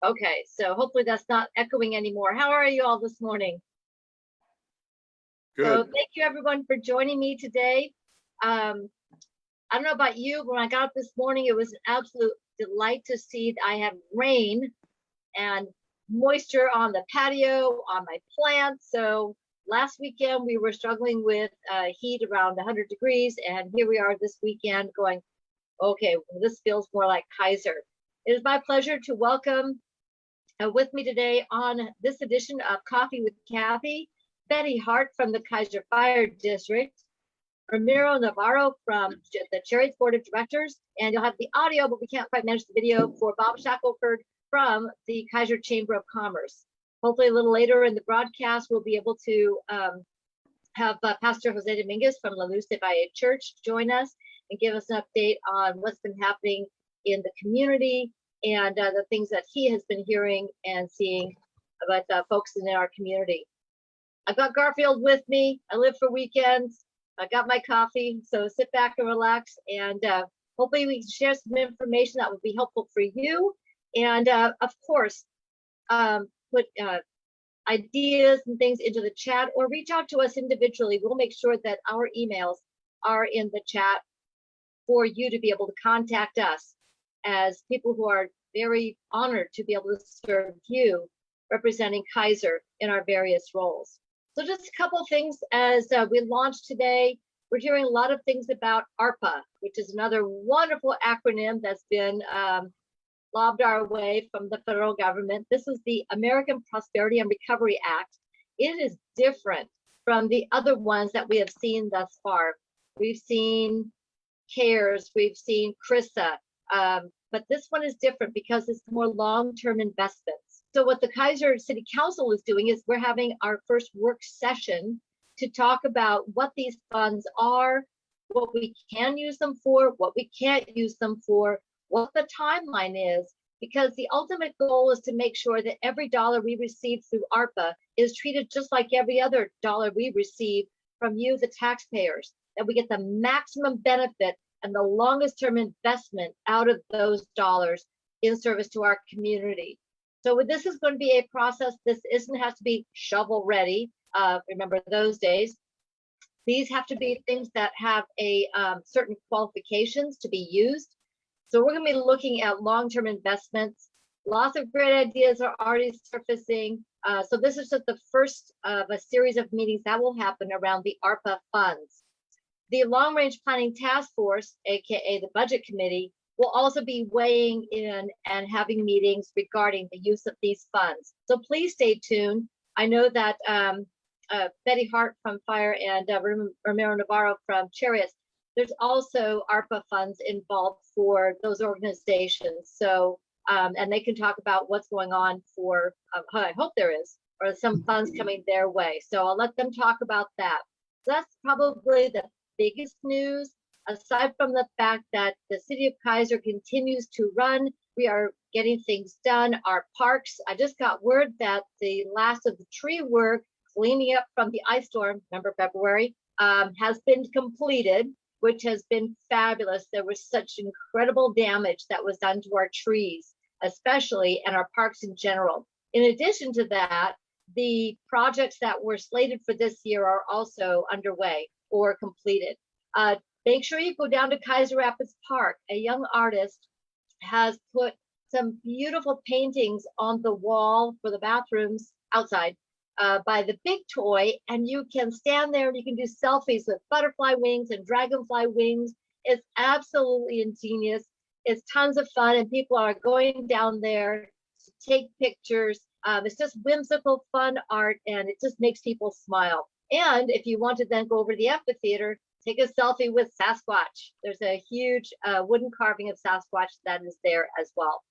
Okay, so hopefully that's not echoing anymore. How are you all this morning? So Good. thank you everyone for joining me today. Um, I don't know about you, but when I got up this morning, it was an absolute delight to see that I had rain and moisture on the patio, on my plants. So last weekend we were struggling with heat around 100 degrees, and here we are this weekend going, okay, well, this feels more like Kaiser. It is my pleasure to welcome with me today on this edition of Coffee with Cathy, Betty Hart from the Kaiser Fire District, Ramiro Navarro from the Chariots Board of Directors, and you'll have the audio, but we can't quite manage the video, for Bob Shackelford from the Kaiser Chamber of Commerce. Hopefully a little later in the broadcast, we'll be able to have Pastor Jose Dominguez from La Luz de Valle Church join us and give us an update on what's been happening in the community and the things that he has been hearing and seeing about folks in our community. I've got Garfield with me. I live for weekends. I got my coffee, so sit back and relax, and hopefully we can share some information that will be helpful for you. And of course, put ideas and things into the chat or reach out to us individually. We'll make sure that our emails are in the chat for you to be able to contact us as people who are very honored to be able to serve you, representing Kaiser in our various roles. So just a couple things as we launch today. We're hearing a lot of things about ARPA, which is another wonderful acronym that's been lobbed our way from the federal government. This is the American Prosperity and Recovery Act. It is different from the other ones that we have seen thus far. We've seen CARES, we've seen CRISA, but this one is different because it's more long-term investments. So what the Kaiser City Council is doing is we're having our first work session to talk about what these funds are, what we can use them for, what we can't use them for, what the timeline is, because the ultimate goal is to make sure that every dollar we receive through ARPA is treated just like every other dollar we receive from you, the taxpayers, that we get the maximum benefit and the longest term investment out of those dollars in service to our community. So this is going to be a process. This has to be shovel ready. Remember those days. These have to be things that have a certain qualifications to be used. So we're going to be looking at long-term investments. Lots of great ideas are already surfacing. So this is just the first of a series of meetings that will happen around the ARPA funds. The Long Range Planning Task Force, aka the Budget Committee, will also be weighing in and having meetings regarding the use of these funds. So please stay tuned. I know that Betty Hart from Fire and Ramiro Navarro from Chariots, there's also ARPA funds involved for those organizations. So, and they can talk about what's going on for, I hope there is, or some funds coming their way. So I'll let them talk about that. So that's probably the biggest news, aside from the fact that the city of Kaiser continues to run. We are getting things done. Our parks, I just got word that the last of the tree work, cleaning up from the ice storm, remember February, has been completed, which has been fabulous. There was such incredible damage that was done to our trees, especially, and our parks in general. In addition to that, the projects that were slated for this year are also underway or completed. Make sure you go down to Kaiser Rapids Park. A young artist has put some beautiful paintings on the wall for the bathrooms outside by the big toy, and you can stand there and you can do selfies with butterfly wings and dragonfly wings. It's absolutely ingenious. It's tons of fun, and people are going down there to take pictures. It's just whimsical, fun art, and it just makes people smile. And if you want to then go over to the amphitheater, take a selfie with Sasquatch. There's a huge wooden carving of Sasquatch that is there as well.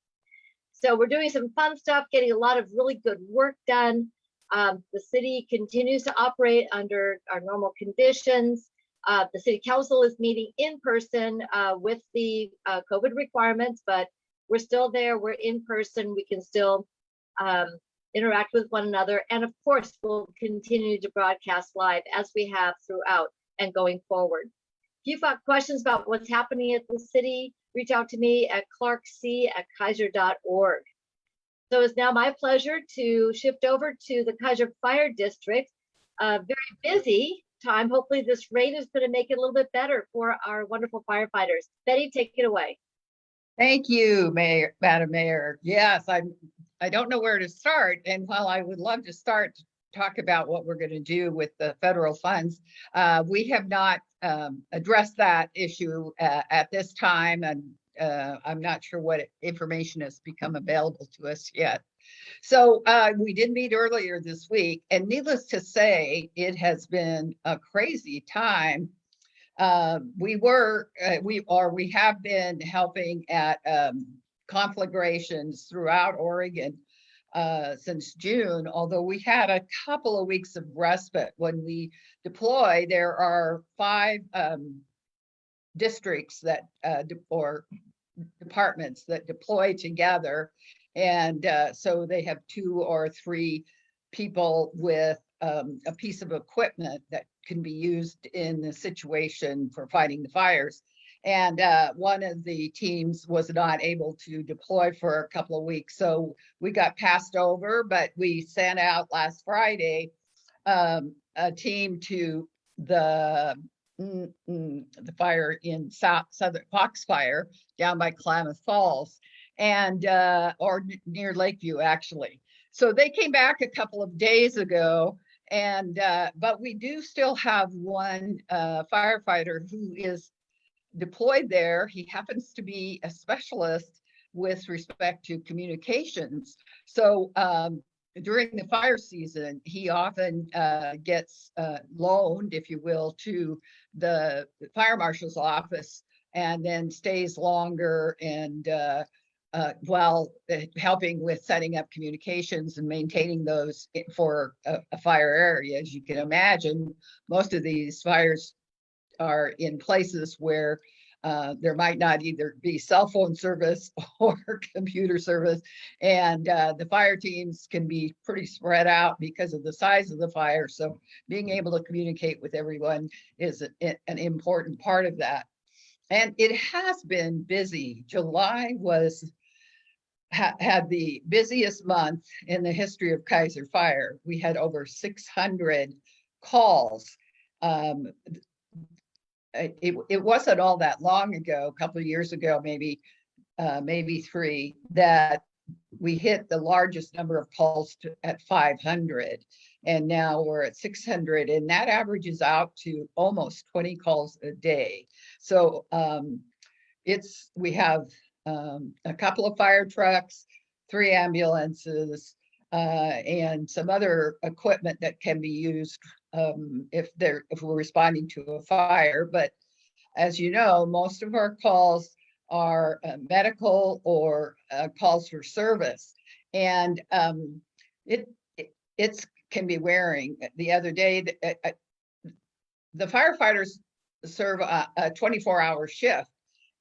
So we're doing some fun stuff, getting a lot of really good work done. The city continues to operate under our normal conditions. The city council is meeting in person with the COVID requirements, but we're still there. We're in person. We can still interact with one another. And of course, we'll continue to broadcast live as we have throughout and going forward. If you've got questions about what's happening at the city, reach out to me at clarkc@kaiser.org. So it's now my pleasure to shift over to the Kaiser Fire District. Very busy time. Hopefully this rain is going to make it a little bit better for our wonderful firefighters. Betty, take it away. Thank you, Madam Mayor. Yes, I don't know where to start. And while I would love to start to talk about what we're going to do with the federal funds, we have not addressed that issue at this time. And I'm not sure what information has become available to us yet. So we did meet earlier this week, and needless to say, it has been a crazy time. We have been helping at conflagrations throughout Oregon since June, although we had a couple of weeks of respite. When we deploy, there are 5 districts that or departments that deploy together, and so they have 2 or 3 people with a piece of equipment that can be used in the situation for fighting the fires. And one of the teams was not able to deploy for a couple of weeks, so we got passed over, but we sent out last Friday a team to the fire in southern Foxfire down by Klamath Falls, and or near Lakeview, actually. So they came back a couple of days ago, and but we do still have one firefighter who is deployed there. He happens to be a specialist with respect to communications. So during the fire season, he often gets loaned, if you will, to the fire marshal's office, and then stays longer and while helping with setting up communications and maintaining those for a fire area. As you can imagine, most of these fires are in places where there might not either be cell phone service or computer service, and the fire teams can be pretty spread out because of the size of the fire. So being able to communicate with everyone is an important part of that. And it has been busy. July had the busiest month in the history of Kaiser Fire. We had over 600 calls. It wasn't all that long ago, a couple of years ago, maybe 3, that we hit the largest number of calls at 500, and now we're at 600, and that averages out to almost 20 calls a day. So we have a couple of fire trucks, 3 ambulances, and some other equipment that can be used if we're responding to a fire. But as you know, most of our calls are medical or calls for service, and it can be wearing. The other day, the firefighters serve a 24-hour shift,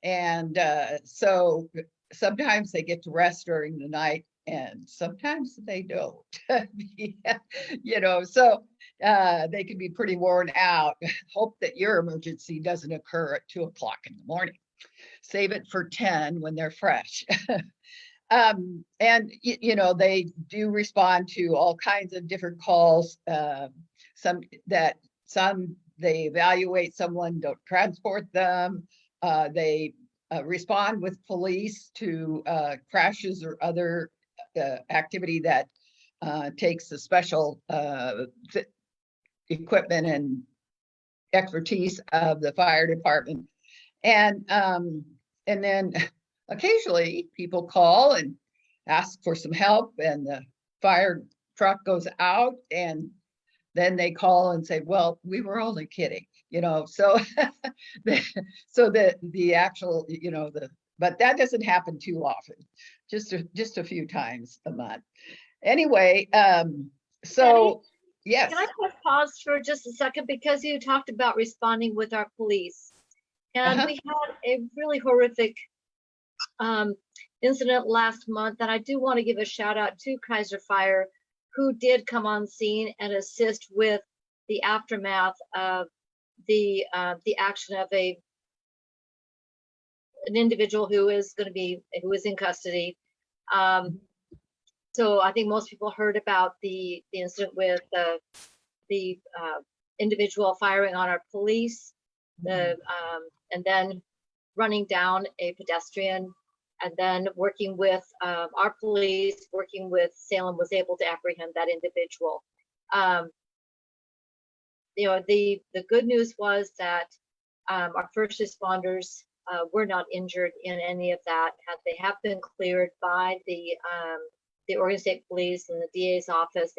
and so sometimes they get to rest during the night, and sometimes they don't. So they can be pretty worn out. Hope that your emergency doesn't occur at 2 o'clock in the morning. Save it for 10 when they're fresh. And they do respond to all kinds of different calls. Some they evaluate someone, don't transport them. They respond with police to crashes or other activity that takes the special equipment and expertise of the fire department. And then occasionally people call and ask for some help, and the fire truck goes out, and then they call and say, well, we were only kidding, so the actual, but that doesn't happen too often, just a few times a month. Anyway, so yes. Can I pause for just a second, because you talked about responding with our police, and we had a really horrific incident last month, and I do want to give a shout out to Kaiser Fire, who did come on scene and assist with the aftermath of the action of an individual who is in custody. So I think most people heard about the incident with the individual firing on our police, and then running down a pedestrian, and then working with our police, working with Salem, was able to apprehend that individual. The good news was that our first responders were not injured in any of that. They have been cleared by the Oregon State Police and the DA's office.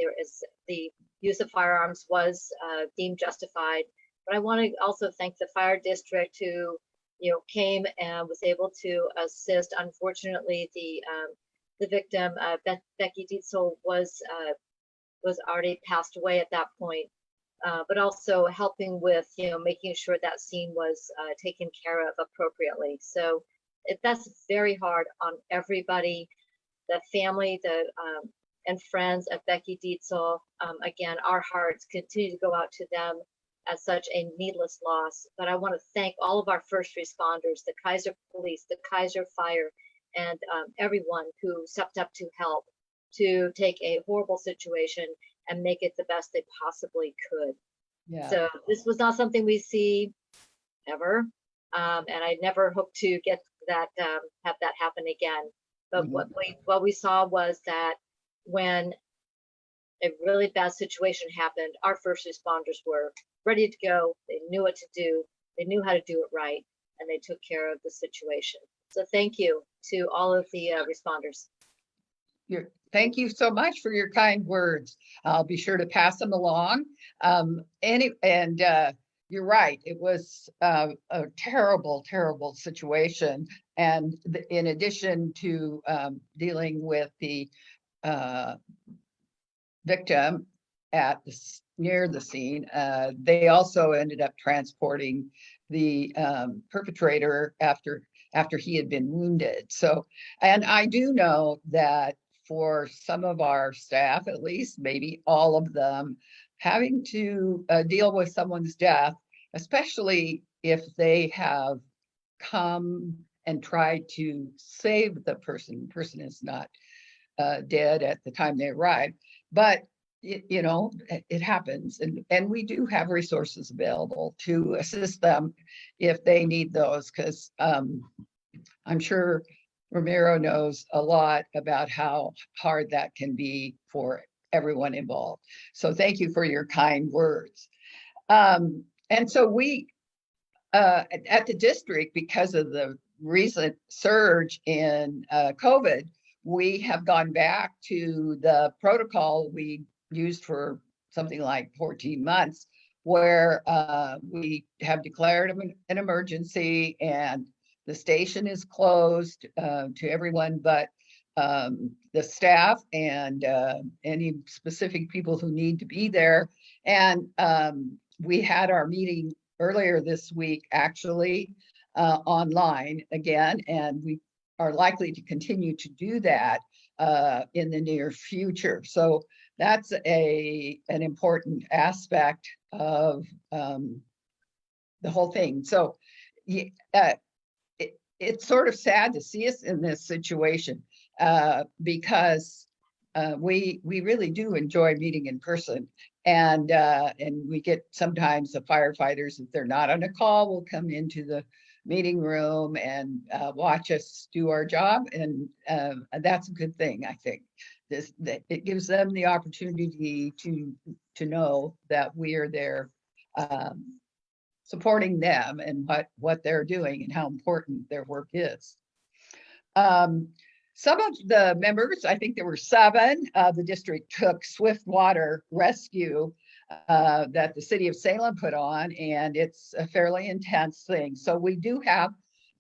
The use of firearms was deemed justified. But I want to also thank the fire district who came and was able to assist. Unfortunately, the victim, Becky Dietzel, was already passed away at that point. But also helping with making sure that scene was taken care of appropriately. So that's very hard on everybody, the family, and friends of Becky Dietzel. Again, our hearts continue to go out to them as such a needless loss. But I want to thank all of our first responders, the Kaiser Police, the Kaiser Fire, and everyone who stepped up to help to take a horrible situation and make it the best they possibly could. Yeah. So this was not something we see ever, and I never hope to get that have that happen again. But what we saw was that when a really bad situation happened, our first responders were ready to go. They knew what to do. They knew how to do it right, and they took care of the situation. So thank you to all of the responders. Thank you so much for your kind words. I'll be sure to pass them along. You're right. It was a terrible, terrible situation. And in addition to dealing with the victim near the scene, they also ended up transporting the perpetrator after he had been wounded. So, and I do know that for some of our staff, at least maybe all of them, having to deal with someone's death, especially if they have come and tried to save the person. The person is not dead at the time they arrive, but it happens, and we do have resources available to assist them if they need those, because I'm sure Ramiro knows a lot about how hard that can be for everyone involved. So thank you for your kind words. And so we, at the district, because of the recent surge in COVID, we have gone back to the protocol we used for something like 14 months, where we have declared an emergency, and the station is closed to everyone but the staff and any specific people who need to be there. And we had our meeting earlier this week, actually, online again, and we are likely to continue to do that in the near future. So that's an important aspect of the whole thing. So it's sort of sad to see us in this situation because we really do enjoy meeting in person, and we get sometimes the firefighters, if they're not on a call, will come into the meeting room and watch us do our job, and that's a good thing. I think that it gives them the opportunity to know that we are there supporting them and what they're doing and how important their work is. Some of the members, I think there were 7, the district took swift water rescue that the city of Salem put on, and it's a fairly intense thing. So we do have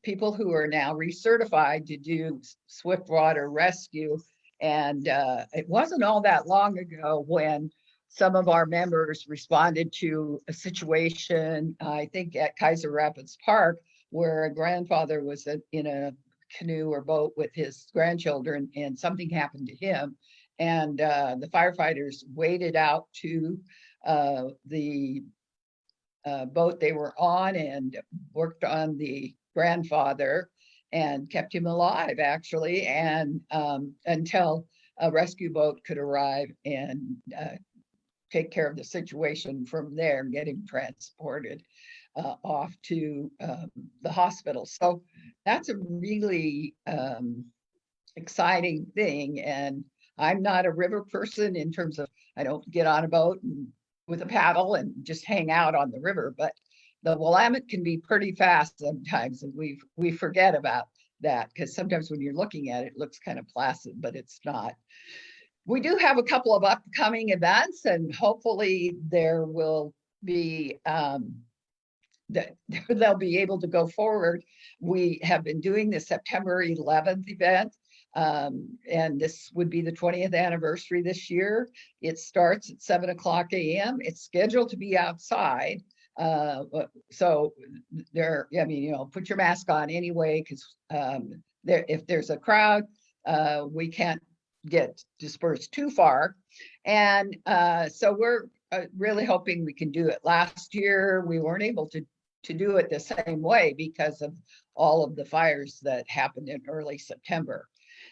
people who are now recertified to do swift water rescue. And it wasn't all that long ago when some of our members responded to a situation, I think at Kaiser Rapids Park, where a grandfather was in a canoe or boat with his grandchildren, and something happened to him. And the firefighters waded out to the boat they were on and worked on the grandfather and kept him alive, actually, and until a rescue boat could arrive and take care of the situation from there and get him transported off to the hospital. So that's a really exciting thing. And I'm not a river person in terms of, I don't get on a boat and with a paddle and just hang out on the river, but the Willamette can be pretty fast sometimes, and we forget about that because sometimes when you're looking at it, it looks kind of placid, but it's not. We do have a couple of upcoming events, and hopefully there will be that they'll be able to go forward. We have been doing the September 11th event, and this would be the 20th anniversary this year. It starts at 7:00 a.m. It's scheduled to be outside. So there, I mean, put your mask on anyway, because if there's a crowd, we can't get dispersed too far. And so we're really hoping we can do it. Last year, we weren't able to do it the same way because of all of the fires that happened in early September.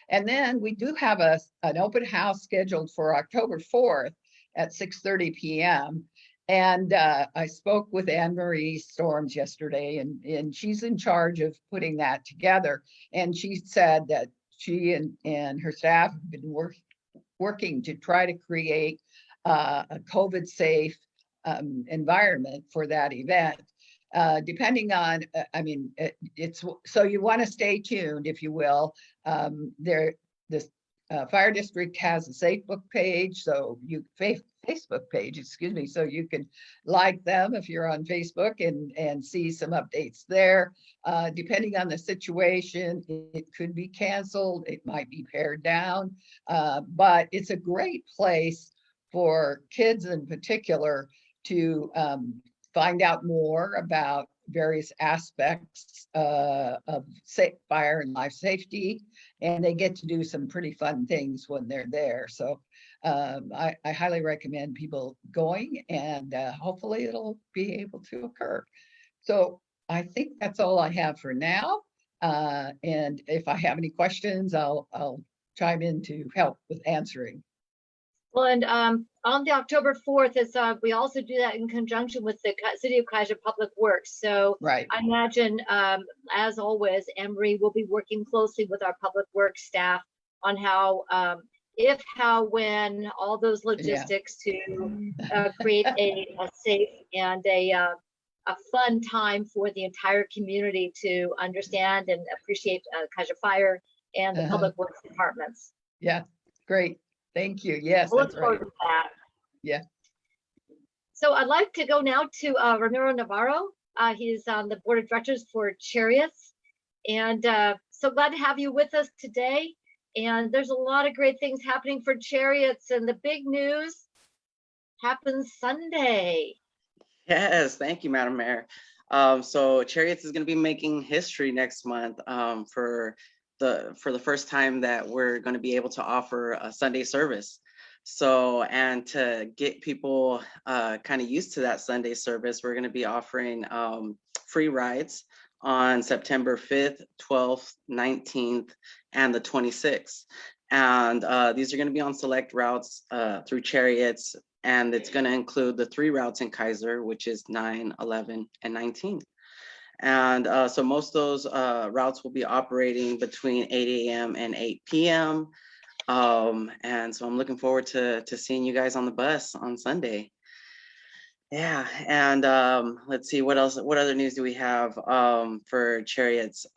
And then we do have an open house scheduled for October 4th at 6:30 p.m. And I spoke with Anne Marie Storms yesterday, and she's in charge of putting that together. And she said that she and her staff have been working to try to create a COVID safe environment for that event. Depending on, I mean, it's so you want to stay tuned, if you will. This fire district has a Facebook page, so Facebook page, excuse me, so you can like them if you're on Facebook and see some updates there. Depending on the situation, it could be canceled, it might be pared down, but it's a great place for kids in particular to find out more about various aspects of fire and life safety, and they get to do some pretty fun things when they're there. So I highly recommend people going, and hopefully it'll be able to occur. So I think that's all I have for now. And if I have any questions, I'll chime in to help with answering. Well, and on the October 4th, we also do that in conjunction with the City of Kaiser Public Works. So right. I imagine, as always, Anne Marie will be working closely with our Public Works staff on how, when, all those logistics to create a safe and a fun time for the entire community to understand and appreciate Kaiser Fire and the Public Works departments. Yeah, great. Thank you. Yes, we'll that's right. That. Yeah. So I'd like to go now to Ramiro Navarro. He's on the board of directors for Chariots. And so glad to have you with us today. And there's a lot of great things happening for Chariots. And the big news happens Sunday. Yes, thank you, Madam Mayor. So Chariots is going to be making history next month for the first time that we're going to be able to offer a Sunday service. So, and to get people kind of used to that Sunday service, we're going to be offering free rides on September 5th, 12th, 19th, and the 26th. And these are going to be on select routes through Chariots, and it's going to include the 3 routes in Kaiser, which is 9, 11, and 19. And so most of those routes will be operating between 8 a.m. and 8 p.m. And so I'm looking forward to seeing you guys on the bus on Sunday. Yeah, and let's see, what else, what other news do we have for Chariots?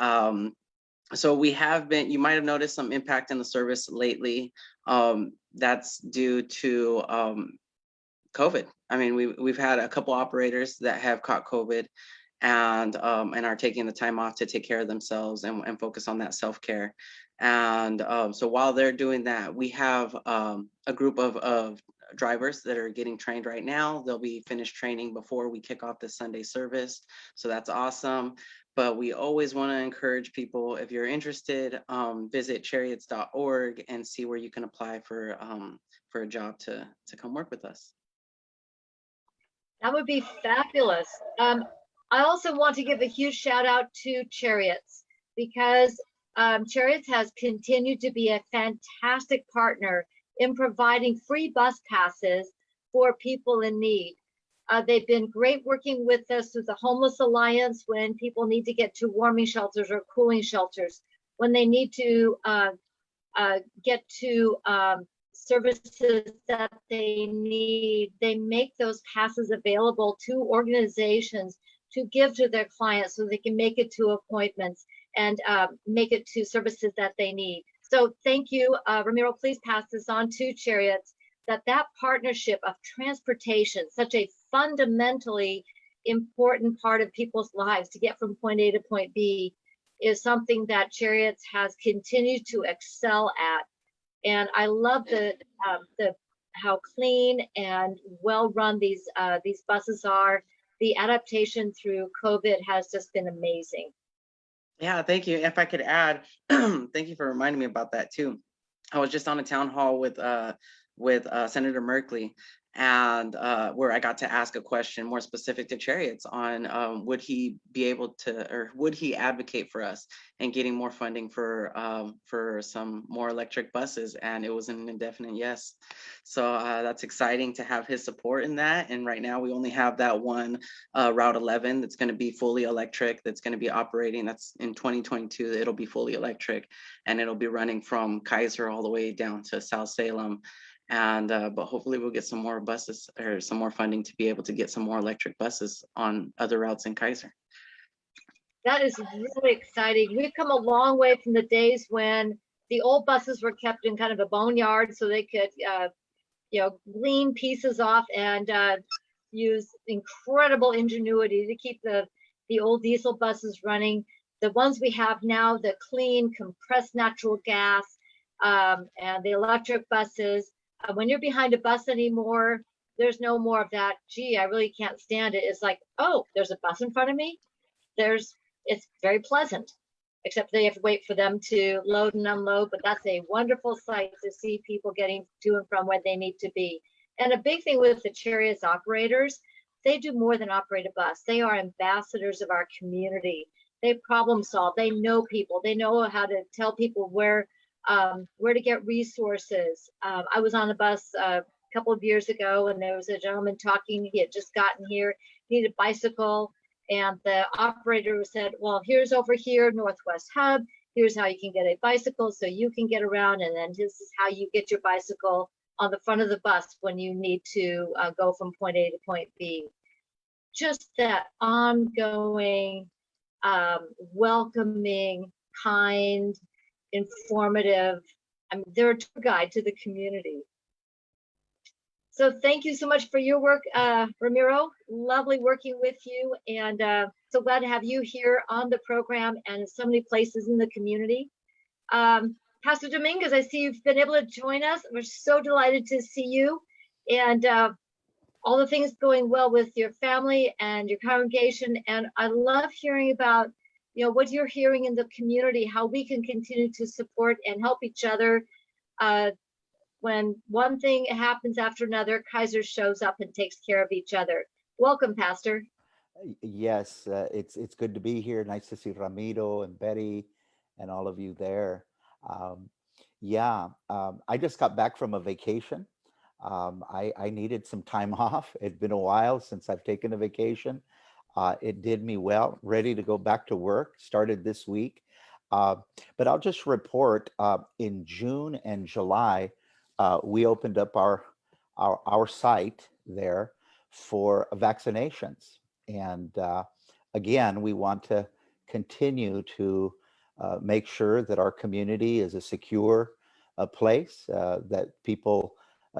So we have been, you might have noticed some impact in the service lately. That's due to COVID. I mean, we've had a couple operators that have caught COVID and are taking the time off to take care of themselves and focus on that self-care. And so while they're doing that, we have a group of drivers that are getting trained right now. They'll be finished training before we kick off the Sunday service. So that's awesome. But we always want to encourage people, if you're interested, visit chariots.org and see where you can apply for a job to come work with us. That would be fabulous. I also want to give a huge shout out to Chariots, because Chariots has continued to be a fantastic partner in providing free bus passes for people in need. They've been great working with us through the Homeless Alliance when people need to get to warming shelters or cooling shelters, when they need to get to services that they need. They make those passes available to organizations to give to their clients so they can make it to appointments and make it to services that they need. So thank you, Ramiro, please pass this on to Chariots, that partnership of transportation, such a fundamentally important part of people's lives to get from point A to point B, is something that Chariots has continued to excel at. And I love the how clean and well run these buses are. The adaptation through COVID has just been amazing. Yeah, thank you. If I could add, thank you for reminding me about that too. I was just on a town hall with Senator Merkley, and where I got to ask a question more specific to Chariots on would he be able to, or would he advocate for us and getting more funding for some more electric buses, and it was an indefinite yes. So that's exciting to have his support in that. And right now we only have that one Route 11 that's going to be fully electric, that's going to be operating. That's in 2022. It'll be fully electric, and it'll be running from Kaiser all the way down to South Salem. And but hopefully we'll get some more buses or some more funding to be able to get some more electric buses on other routes in Kaiser. That is really exciting. We've come a long way from the days when the old buses were kept in kind of a boneyard so they could glean pieces off and use incredible ingenuity to keep the old diesel buses running. The ones we have now, the clean compressed natural gas and the electric buses, when you're behind a bus anymore, there's no more of that, gee, I really can't stand it. It's like, oh, there's a bus in front of me. It's very pleasant, except they have to wait for them to load and unload, but that's a wonderful sight to see people getting to and from where they need to be. And a big thing with the Chariots operators, they do more than operate a bus. They are ambassadors of our community. They problem solve. They know people. They know how to tell people where to get resources. I was on a bus a couple of years ago, and there was a gentleman talking. He had just gotten here, needed a bicycle, and the operator said, well, here's over here, Northwest Hub. Here's how you can get a bicycle so you can get around, and then this is how you get your bicycle on the front of the bus when you need to go from point A to point B. Just that ongoing, welcoming, kind, informative. I mean, they're a tour guide to the community. So thank you so much for your work, Ramiro. Lovely working with you, and so glad to have you here on the program and in so many places in the community. Pastor Dominguez, I see you've been able to join us. We're so delighted to see you, and all the things going well with your family and your congregation. And I love hearing about what you're hearing in the community, how we can continue to support and help each other. When one thing happens after another, Kaiser shows up and takes care of each other. Welcome, Pastor. Yes, it's good to be here. Nice to see Ramiro and Betty and all of you there. I just got back from a vacation. I needed some time off. It's been a while since I've taken a vacation. It did me well, ready to go back to work, started this week. But I'll just report in June and July, we opened up our site there for vaccinations. And again, we want to continue to make sure that our community is a secure place, that people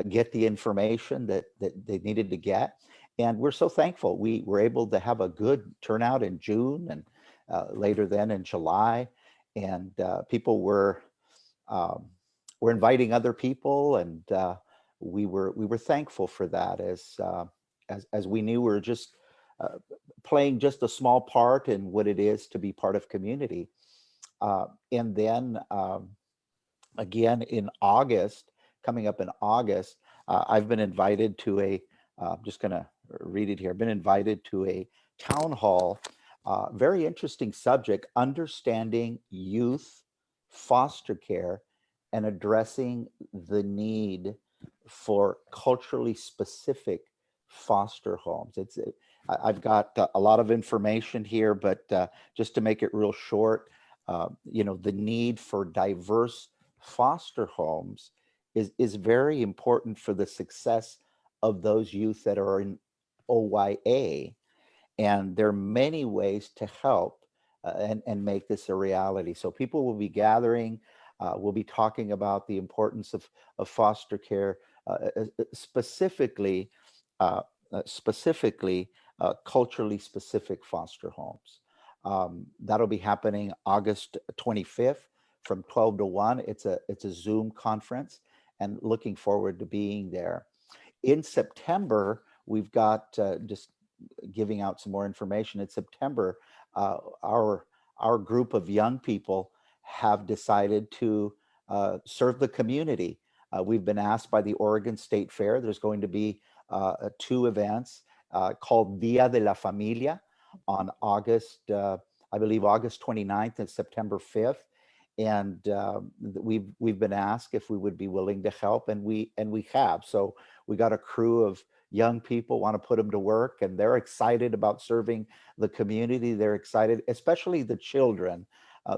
get the information that they needed to get. And we're so thankful. We were able to have a good turnout in June and later then in July. And people were inviting other people, and we were thankful for that, as we knew we were just playing just a small part in what it is to be part of community. And then again in August, coming up in August, I've been invited to I'm just going to read it here. I've been invited to a town hall, very interesting subject, understanding youth foster care and addressing the need for culturally specific foster homes. I've got a lot of information here, but just to make it real short, the need for diverse foster homes is very important for the success of those youth that are in OYA. And there are many ways to help and make this a reality. So people will be gathering, we'll be talking about the importance of foster care, specifically, uh, culturally specific foster homes. That'll be happening August 25th from 12 to 1. It's a Zoom conference, and looking forward to being there. In September, we've got just giving out some more information. In September, our group of young people have decided to serve the community. We've been asked by the Oregon State Fair. There's going to be 2 events called Dia de la Familia on August, I believe August 29th and September 5th. And we've been asked if we would be willing to help, and we have. So we got a crew of young people, want to put them to work, and they're excited about serving the community. They're excited, especially the children.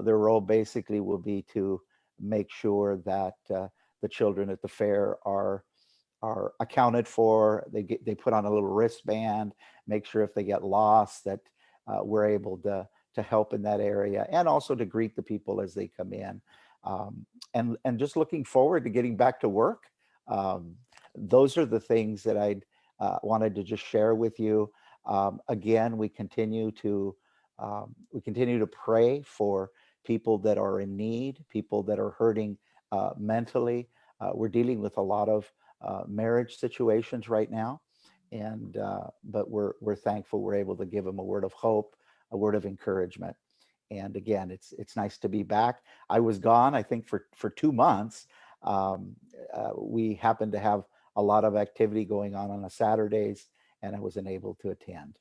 Their role basically will be to make sure that the children at the fair are accounted for. They put on a little wristband, make sure if they get lost that we're able to help in that area, and also to greet the people as they come in. And just looking forward to getting back to work. Those are the things that I wanted to just share with you. Again, we continue to pray for people that are in need, people that are hurting mentally. We're dealing with a lot of marriage situations right now, and but we're thankful we're able to give them a word of hope, a word of encouragement. And again, it's nice to be back. I was gone, I think, for 2 months. We happened to have a lot of activity going on the Saturdays, and I wasn't able to attend.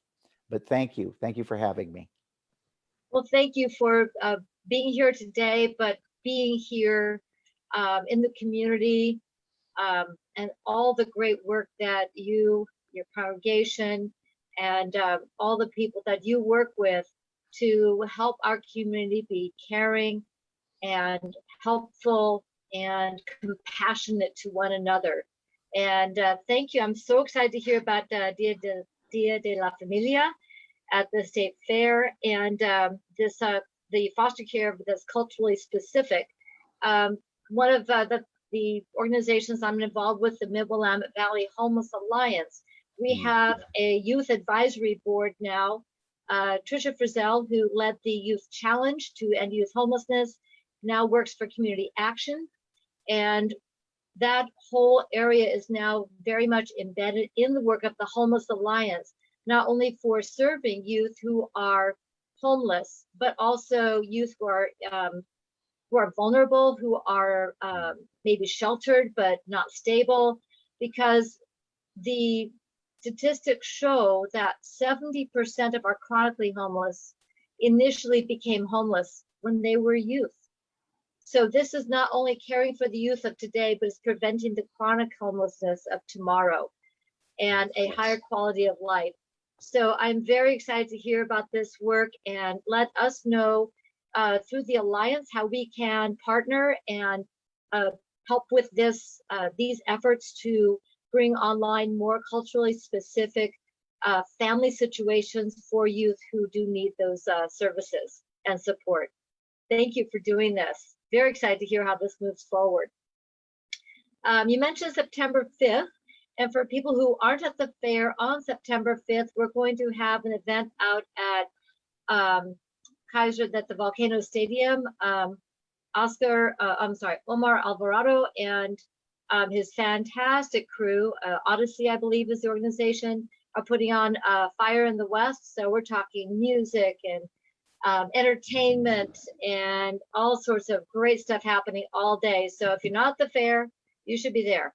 But thank you for having me. Well, thank you for being here today, but being here in the community, and all the great work that your congregation, and all the people that you work with to help our community be caring and helpful and compassionate to one another. And thank you. I'm so excited to hear about Dia de la Familia at the State Fair, and the foster care that's culturally specific. One of the organizations I'm involved with, the Mid-Willamette Valley Homeless Alliance, we have a youth advisory board now. Tricia Frizzell, who led the Youth Challenge to End Youth Homelessness, now works for Community Action. And that whole area is now very much embedded in the work of the Homeless Alliance, not only for serving youth who are homeless, but also youth who are vulnerable, who are maybe sheltered but not stable, because the statistics show that 70% of our chronically homeless initially became homeless when they were youth. So this is not only caring for the youth of today, but it's preventing the chronic homelessness of tomorrow and a higher quality of life. So I'm very excited to hear about this work, and let us know through the Alliance how we can partner and help with these efforts to bring online more culturally specific family situations for youth who do need those services and support. Thank you for doing this. Very excited to hear how this moves forward. You mentioned September 5th. And for people who aren't at the fair on September 5th, we're going to have an event out at Kaiser, at the Volcano Stadium. Omar Alvarado and his fantastic crew, Odyssey, I believe is the organization, are putting on Fire in the West. So we're talking music and entertainment and all sorts of great stuff happening all day. So if you're not at the fair, you should be there.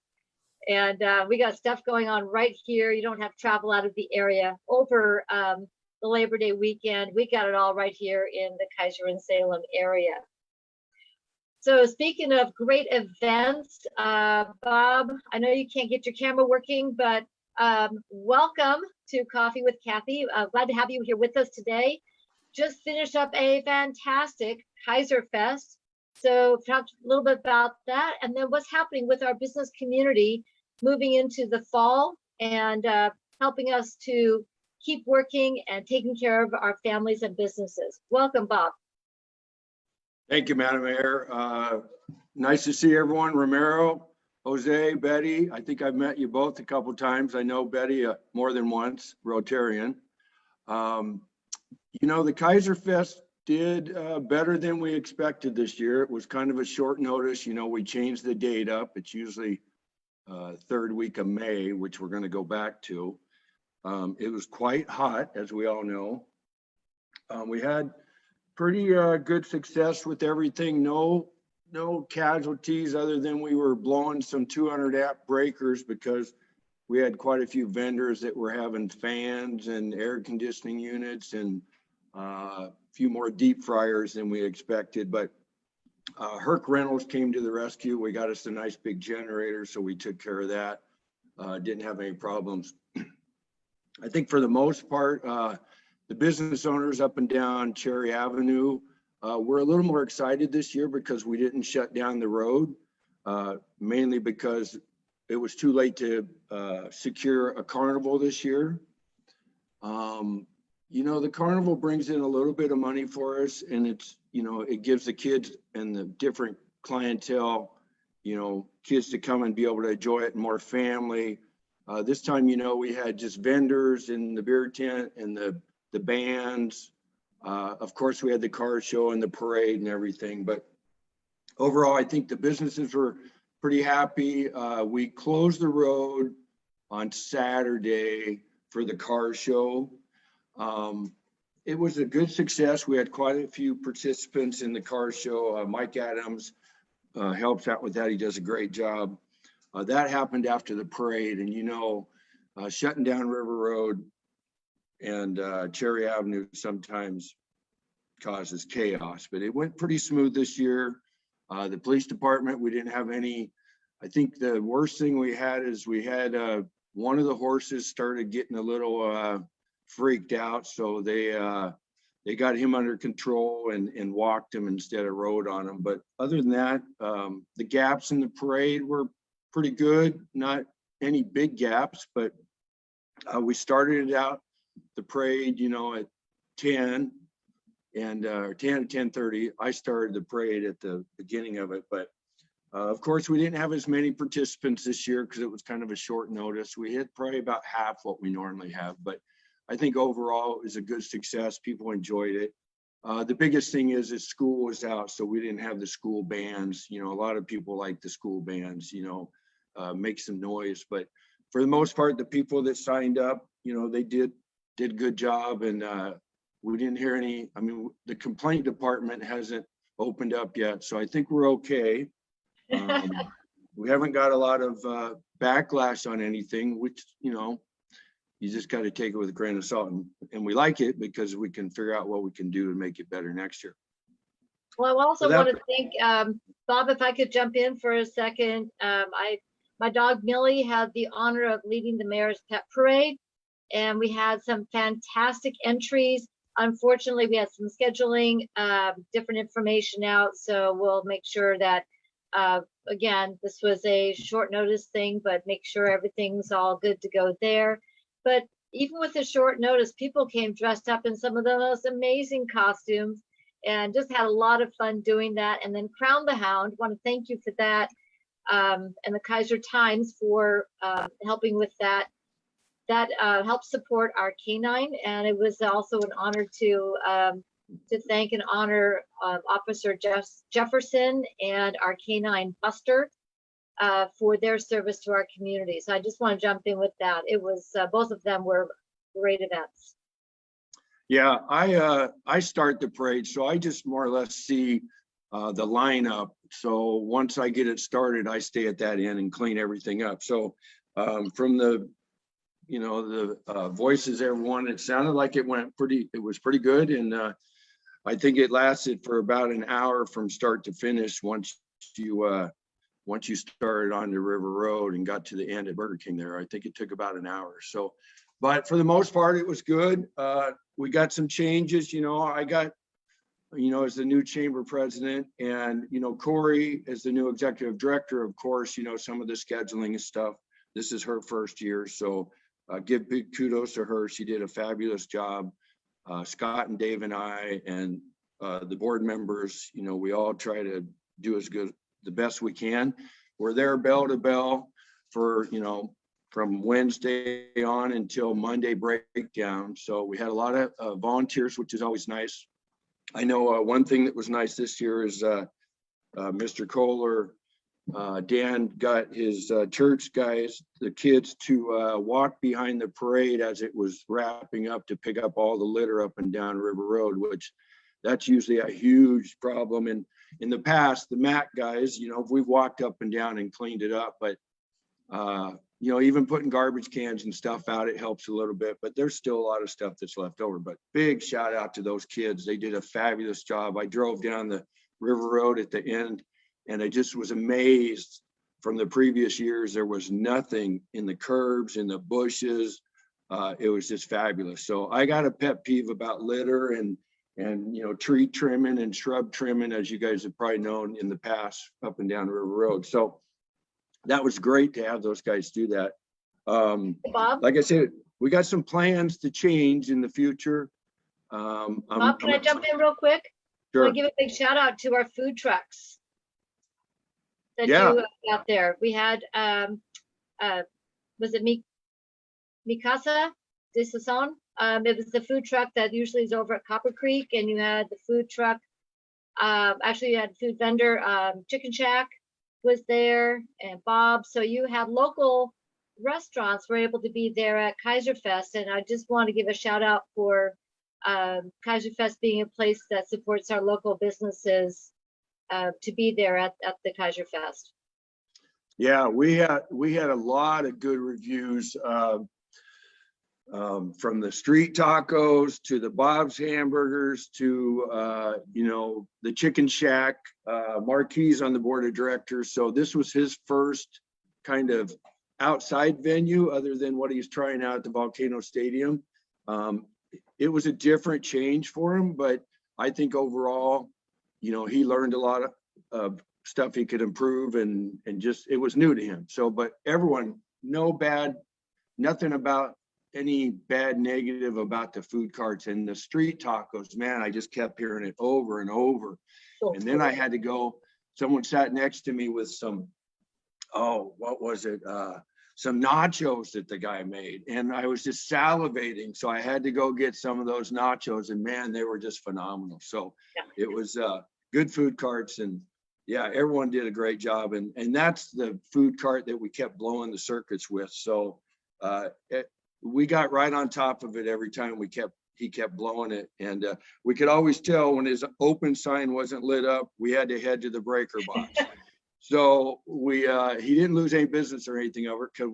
And we got stuff going on right here. You don't have to travel out of the area over the Labor Day weekend. We got it all right here in the Kaiser and Salem area. So speaking of great events, Bob, I know you can't get your camera working, but welcome to Coffee with Cathy. Glad to have you here with us today. Just finished up a fantastic Kaiser Fest. So talk a little bit about that, and then what's happening with our business community moving into the fall and helping us to keep working and taking care of our families and businesses. Welcome, Bob. Thank you, Madam Mayor. Nice to see everyone. Romero, Jose, Betty. I think I've met you both a couple of times. I know Betty more than once, Rotarian. You know, the Kaiser Fest did better than we expected this year. It was kind of a short notice. You know, we changed the date up. It's usually third week of May, which we're going to go back to. It was quite hot, as we all know. We had pretty good success with everything. No casualties other than we were blowing some 200 amp breakers because we had quite a few vendors that were having fans and air conditioning units and a few more deep fryers than we expected. But Herc Rentals came to the rescue. We got us a nice big generator, so we took care of that. Didn't have any problems. I think for the most part, the business owners up and down Cherry Avenue, we're a little more excited this year because we didn't shut down the road, mainly because it was too late to secure a carnival this year. You know, the carnival brings in a little bit of money for us, and it's, you know, it gives the kids and the different clientele, you know, kids to come and be able to enjoy it, more family. This time, you know, we had just vendors in the beer tent and the bands. Of course, we had the car show and the parade and everything, but overall, I think the businesses were pretty happy. We closed the road on Saturday for the car show. It was a good success. We had quite a few participants in the car show. Mike Adams helps out with that. He does a great job. That happened after the parade, and you know, shutting down River Road and Cherry Avenue sometimes causes chaos, but it went pretty smooth this year. The police department, we didn't have any. I think the worst thing we had is we had one of the horses started getting a little freaked out, so they got him under control and walked him instead of rode on him. But other than that, the gaps in the parade were pretty good. Not any big gaps, but we started it out the parade, you know, at 10 and 10 to 10:30. I started the parade at the beginning of it, but of course we didn't have as many participants this year because it was kind of a short notice. We had probably about half what we normally have, but I think overall it was a good success. People enjoyed it. The biggest thing is school was out, so we didn't have the school bands. You know, a lot of people like the school bands, you know, make some noise, but for the most part, the people that signed up, you know, they did a good job, and we didn't hear any. I mean, the complaint department hasn't opened up yet, so I think we're okay. We haven't got a lot of backlash on anything, which, you know, you just got to take it with a grain of salt, and we like it because we can figure out what we can do to make it better next year. Well, I also want to thank Bob, if I could jump in for a second. My dog Millie had the honor of leading the mayor's pet parade, and we had some fantastic entries. Unfortunately, we had some scheduling, different information out, so we'll make sure that, again, this was a short notice thing, but make sure everything's all good to go there. But even with the short notice, people came dressed up in some of the most amazing costumes and just had a lot of fun doing that. And then Crown the Hound, want to thank you for that, and the Kaiser Times for helping with that. That helps support our canine, and it was also an honor to thank and honor Officer Jefferson and our canine Buster for their service to our community. So I just want to jump in with that. It was both of them were great events. Yeah, I start the parade, so I just more or less see the lineup. So once I get it started, I stay at that end and clean everything up. So from the, you know, the voices, everyone, it sounded like it was pretty good. And I think it lasted for about an hour from start to finish once you started on the River Road and got to the end at Burger King there. I think it took about an hour. So, but for the most part, it was good. We got some changes, I got, as the new chamber president, and, Corey as the new executive director, of course, some of the scheduling and stuff. This is her first year. So give big kudos to her. She did a fabulous job. Scott and Dave and I and the board members, we all try to do the best we can. We're there bell to bell for, from Wednesday on until Monday breakdown. So we had a lot of volunteers, which is always nice. I know one thing that was nice this year is Mr. Kohler, Dan got his church guys, the kids, to walk behind the parade as it was wrapping up to pick up all the litter up and down River Road, which that's usually a huge problem. And in the past, the MAC guys, we've walked up and down and cleaned it up, but even putting garbage cans and stuff out, it helps a little bit, but there's still a lot of stuff that's left over. But big shout out to those kids. They did a fabulous job. I drove down the River Road at the end, and I just was amazed from the previous years. There was nothing in the curbs, in the bushes. It was just fabulous. So I got a pet peeve about litter and tree trimming and shrub trimming, as you guys have probably known in the past up and down River Road. So that was great to have those guys do that. Bob, Like I said, we got some plans to change in the future. Bob, can I jump in real quick? I Sure. want to give a big shout out to our food trucks that Yeah. you out there. We had, was it Mikasa de Sasson? It was the food truck that usually is over at Copper Creek, and you had the food truck. Actually, you had food vendor, Chicken Shack was there, and Bob. So you had local restaurants were able to be there at Kaiser Fest, and I just want to give a shout out for Kaiser Fest being a place that supports our local businesses to be there at the Kaiser Fest. Yeah, we had a lot of good reviews from the street tacos to the Bob's hamburgers to the Chicken Shack. Marquis on the board of directors, so this was his first kind of outside venue other than what he's trying out at the Volcano Stadium. It was a different change for him, but I think overall, he learned a lot of stuff he could improve, and just, it was new to him. So, but everyone, nothing about any bad negative about the food carts and the street tacos. Man, I just kept hearing it over and over. And then I had to go, someone sat next to me with some, what was it? Some nachos that the guy made. And I was just salivating. So I had to go get some of those nachos, and man, they were just phenomenal. So it was good food carts, and yeah, everyone did a great job. And that's the food cart that we kept blowing the circuits with. So we got right on top of it every time he kept blowing it. And we could always tell when his open sign wasn't lit up, we had to head to the breaker box. So he didn't lose any business or anything over it, because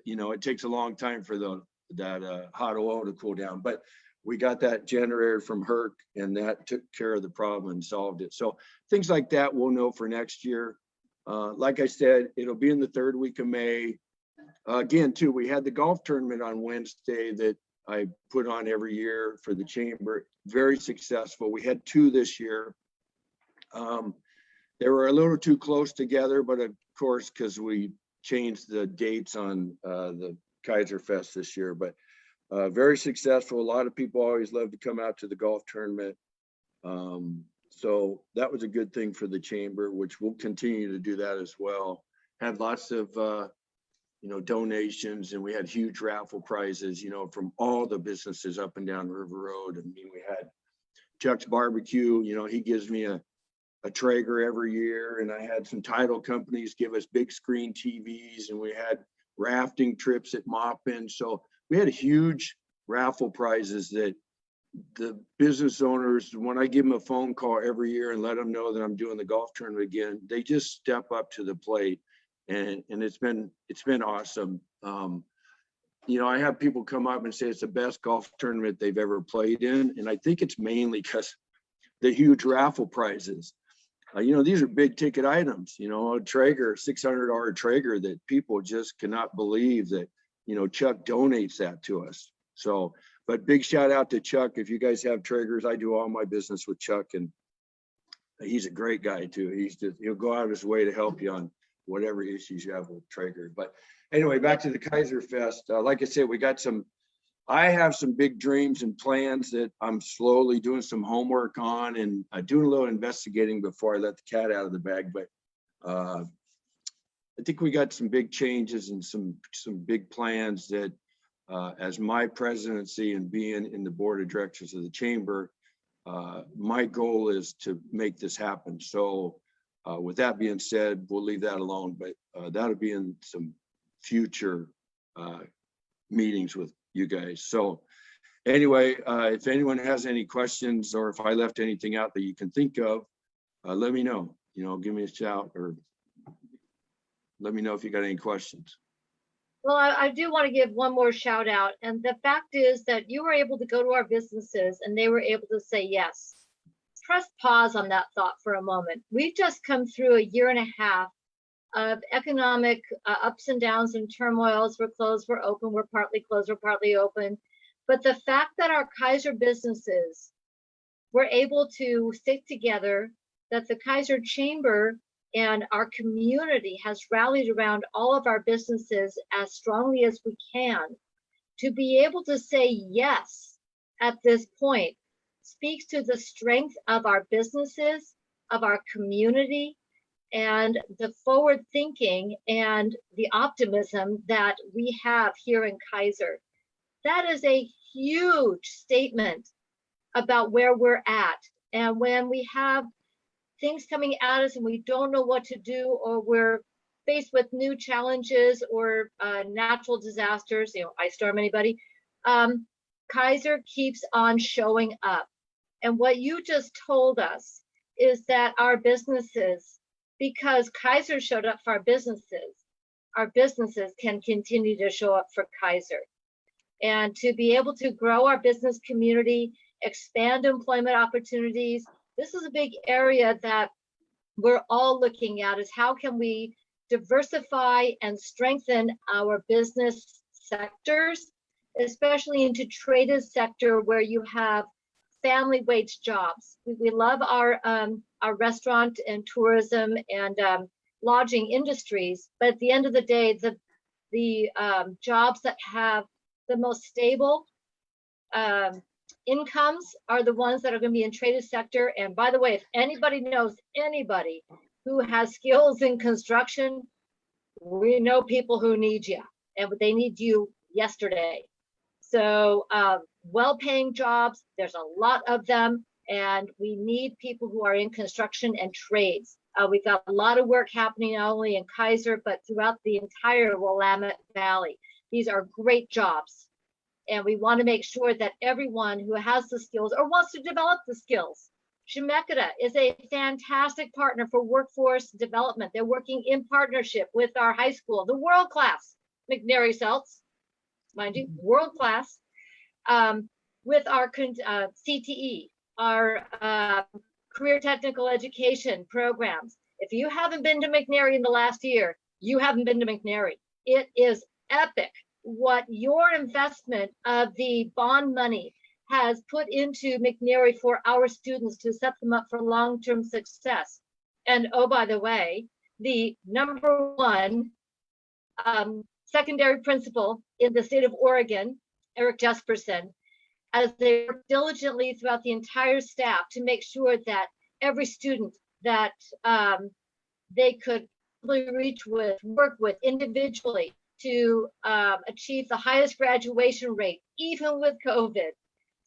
it takes a long time for that hot oil to cool down. But we got that generator from Herc, and that took care of the problem and solved it. So things like that we'll know for next year. Like I said, it'll be in the third week of May. Again, too, we had the golf tournament on Wednesday that I put on every year for the chamber. Very successful. We had 2 this year. They were a little too close together, but of course, because we changed the dates on the Kaiser Fest this year, but very successful. A lot of people always love to come out to the golf tournament. So that was a good thing for the chamber, which we'll continue to do that as well. Had lots of donations, and we had huge raffle prizes, from all the businesses up and down River Road. I mean, we had Chuck's Barbecue, he gives me a Traeger every year, and I had some title companies give us big screen TVs, and we had rafting trips at Maupin. So we had huge raffle prizes that the business owners, when I give them a phone call every year and let them know that I'm doing the golf tournament again, they just step up to the plate. And it's been awesome. I have people come up and say it's the best golf tournament they've ever played in. And I think it's mainly because the huge raffle prizes. You know, these are big ticket items, you know, a Traeger, $600 Traeger that people just cannot believe that, you know, Chuck donates that to us. So, but big shout out to Chuck. If you guys have Traegers, I do all my business with Chuck, and he's a great guy too. He'll go out of his way to help you on whatever issues you have with Traeger. But anyway, back to the Kaiser Fest. Like I said, I have some big dreams and plans that I'm slowly doing some homework on and doing a little investigating before I let the cat out of the bag. But I think we got some big changes and some big plans that as my presidency and being in the board of directors of the chamber, my goal is to make this happen. So with that being said, we'll leave that alone, but that'll be in some future meetings with you guys. So anyway, if anyone has any questions or if I left anything out that you can think of, let me know, you know, give me a shout or let me know if you got any questions. Well, I do want to give one more shout out. And the fact is that you were able to go to our businesses and they were able to say yes. Press pause on that thought for a moment. We've just come through a year and a half of economic ups and downs and turmoils. We're closed, we're open, we're partly closed, we're partly open. But the fact that our Kaiser businesses were able to stick together, that the Kaiser Chamber and our community has rallied around all of our businesses as strongly as we can, to be able to say yes at this point speaks to the strength of our businesses, of our community, and the forward thinking and the optimism that we have here in Kaiser. That is a huge statement about where we're at. And when we have things coming at us and we don't know what to do, or we're faced with new challenges or natural disasters, you know, ice storm, anybody, Kaiser keeps on showing up. And what you just told us is that our businesses, because Kaiser showed up for our businesses can continue to show up for Kaiser. And to be able to grow our business community, expand employment opportunities, this is a big area that we're all looking at, is how can we diversify and strengthen our business sectors, especially into traded sector where you have family wage jobs. We love our restaurant and tourism and lodging industries, but at the end of the day, the jobs that have the most stable incomes are the ones that are going to be in traded sector. And by the way, if anybody knows anybody who has skills in construction, we know people who need you, and they need you yesterday. So well-paying jobs, there's a lot of them, and we need people who are in construction and trades. We've got a lot of work happening not only in Kaiser, but throughout the entire Willamette Valley. These are great jobs. And we want to make sure that everyone who has the skills or wants to develop the skills. Chemeketa is a fantastic partner for workforce development. They're working in partnership with our high school, the world-class McNary Celts, mind you, world-class, with our CTE, our career technical education programs. If you haven't been to McNary in the last year, you haven't been to McNary. It is epic what your investment of the bond money has put into McNary for our students to set them up for long-term success. And oh, by the way, the #1 secondary principal in the state of Oregon, Eric Jesperson, as they work diligently throughout the entire staff to make sure that every student that they could reach with, work with individually to achieve the highest graduation rate, even with COVID,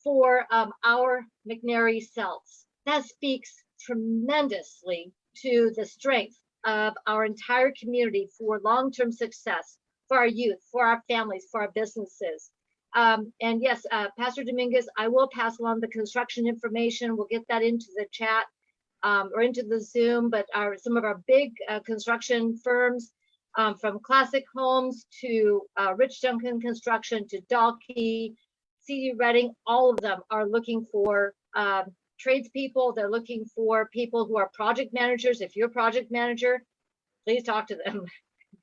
for our McNary Celts. That speaks tremendously to the strength of our entire community for long-term success, for our youth, for our families, for our businesses. And yes, Pastor Dominguez, I will pass along the construction information. We'll get that into the chat or into the Zoom, but some of our big construction firms, from Classic Homes to Rich Duncan Construction to Dalkey, CD Redding, all of them are looking for tradespeople. They're looking for people who are project managers. If you're a project manager, please talk to them.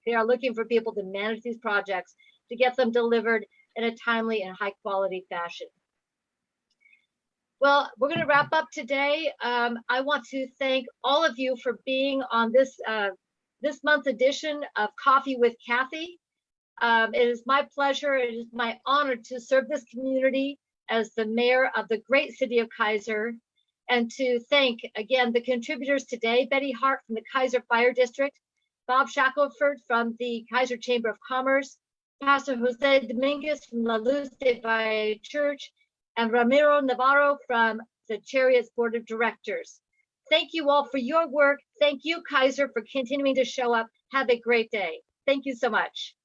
They are looking for people to manage these projects, to get them delivered in a timely and high quality fashion. Well, we're going to wrap up today. I want to thank all of you for being on this month's edition of Coffee with Cathy. It is my pleasure, it is my honor to serve this community as the mayor of the great city of Kaiser, and to thank again the contributors today, Betty Hart from the Kaiser Fire District, Bob Shackelford from the Kaiser Chamber of Commerce, Pastor Jose Dominguez from La Luz de Valle Church, and Ramiro Navarro from the Chariots Board of Directors. Thank you all for your work. Thank you, Kaiser, for continuing to show up. Have a great day. Thank you so much.